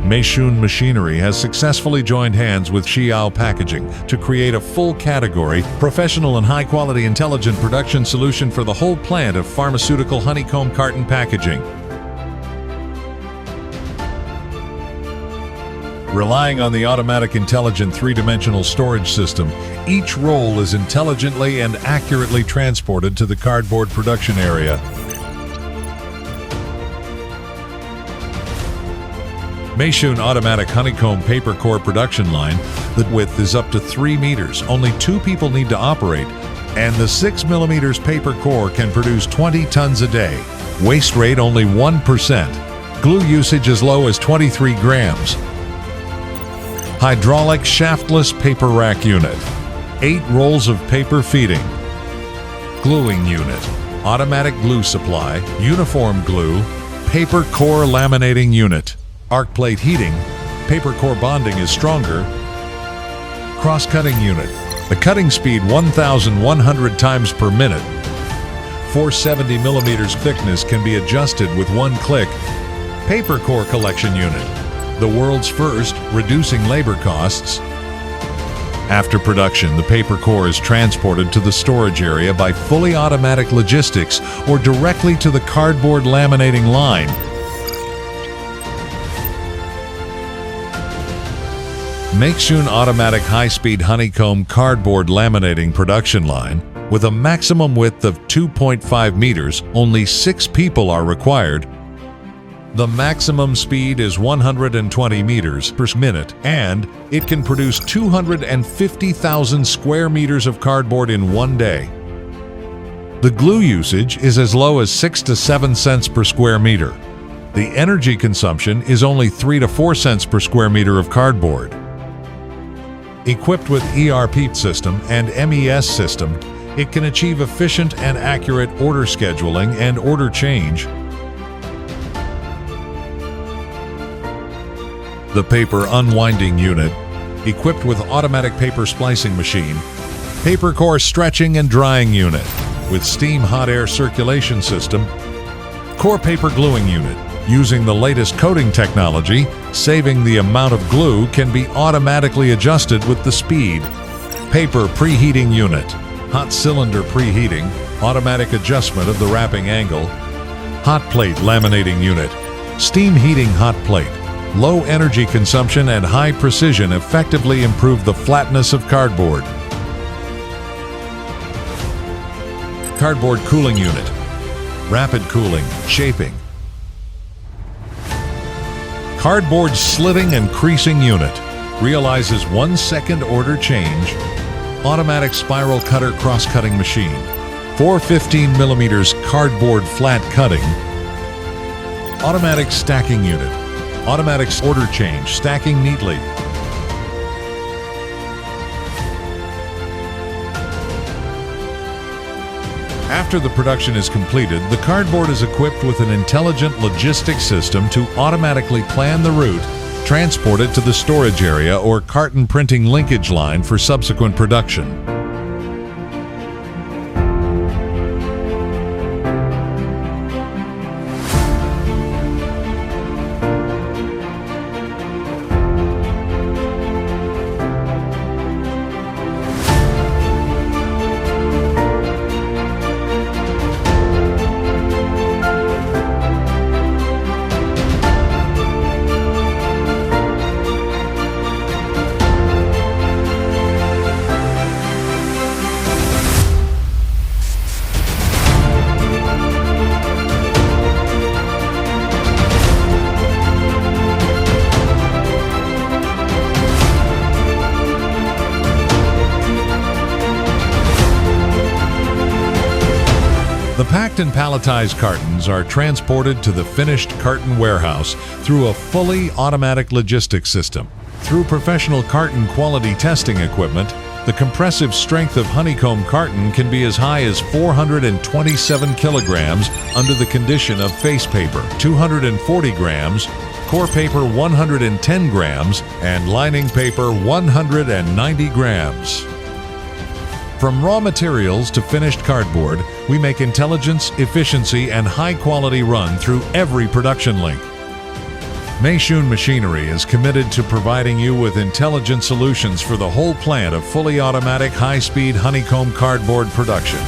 Meishun Machinery has successfully joined hands with Xiao Packaging to create a full category, professional and high-quality intelligent production solution for the whole plant of pharmaceutical honeycomb carton packaging. Relying on the automatic intelligent three-dimensional storage system, each roll is intelligently and accurately transported to the cardboard production area. Meishun automatic honeycomb paper core production line. The width is up to 3 meters. Only 2 people need to operate, and the 6 millimeters paper core can produce 20 tons a day. Waste rate only 1%. Glue usage as low as 23 grams. Hydraulic shaftless paper rack unit. 8 rolls of paper feeding. Gluing unit. Automatic glue supply. Uniform glue. Paper core laminating unit. Arc plate heating, paper core bonding is stronger. Cross-cutting unit, the cutting speed 1,100 times per minute. 470 millimeters thickness can be adjusted with one click. Paper core collection unit, the world's first, reducing labor costs. After production, the paper core is transported to the storage area by fully automatic logistics or directly to the cardboard laminating line. Meishun automatic high-speed honeycomb cardboard laminating production line. With a maximum width of 2.5 meters, only 6 people are required. The maximum speed is 120 meters per minute, and it can produce 250,000 square meters of cardboard in one day. The glue usage is as low as 6 to 7 cents per square meter. The energy consumption is only 3 to 4 cents per square meter of cardboard. Equipped with ERP system and MES system, it can achieve efficient and accurate order scheduling and order change. The paper unwinding unit, equipped with automatic paper splicing machine. Paper core stretching and drying unit, with steam hot air circulation system. Core paper gluing unit, using the latest coating technology, saving the amount of glue can be automatically adjusted with the speed. Paper preheating unit, hot cylinder preheating, automatic adjustment of the wrapping angle. Hot plate laminating unit, steam heating hot plate. Low energy consumption and high precision effectively improve the flatness of cardboard. Cardboard cooling unit, rapid cooling, shaping. Cardboard slitting and creasing unit, realizes 1 second order change. Automatic spiral cutter cross-cutting machine. 415 millimeters cardboard flat cutting. Automatic stacking unit, automatic order change, stacking neatly. After the production is completed, the cardboard is equipped with an intelligent logistics system to automatically plan the route, transport it to the storage area or carton printing linkage line for subsequent production. The packed and palletized cartons are transported to the finished carton warehouse through a fully automatic logistics system. Through professional carton quality testing equipment, the compressive strength of honeycomb carton can be as high as 427 kilograms under the condition of face paper, 240 grams, core paper 110 grams, and lining paper 190 grams. From raw materials to finished cardboard, we make intelligence, efficiency, and high-quality run through every production link. Mayshun Machinery is committed to providing you with intelligent solutions for the whole plant of fully automatic high-speed honeycomb cardboard production.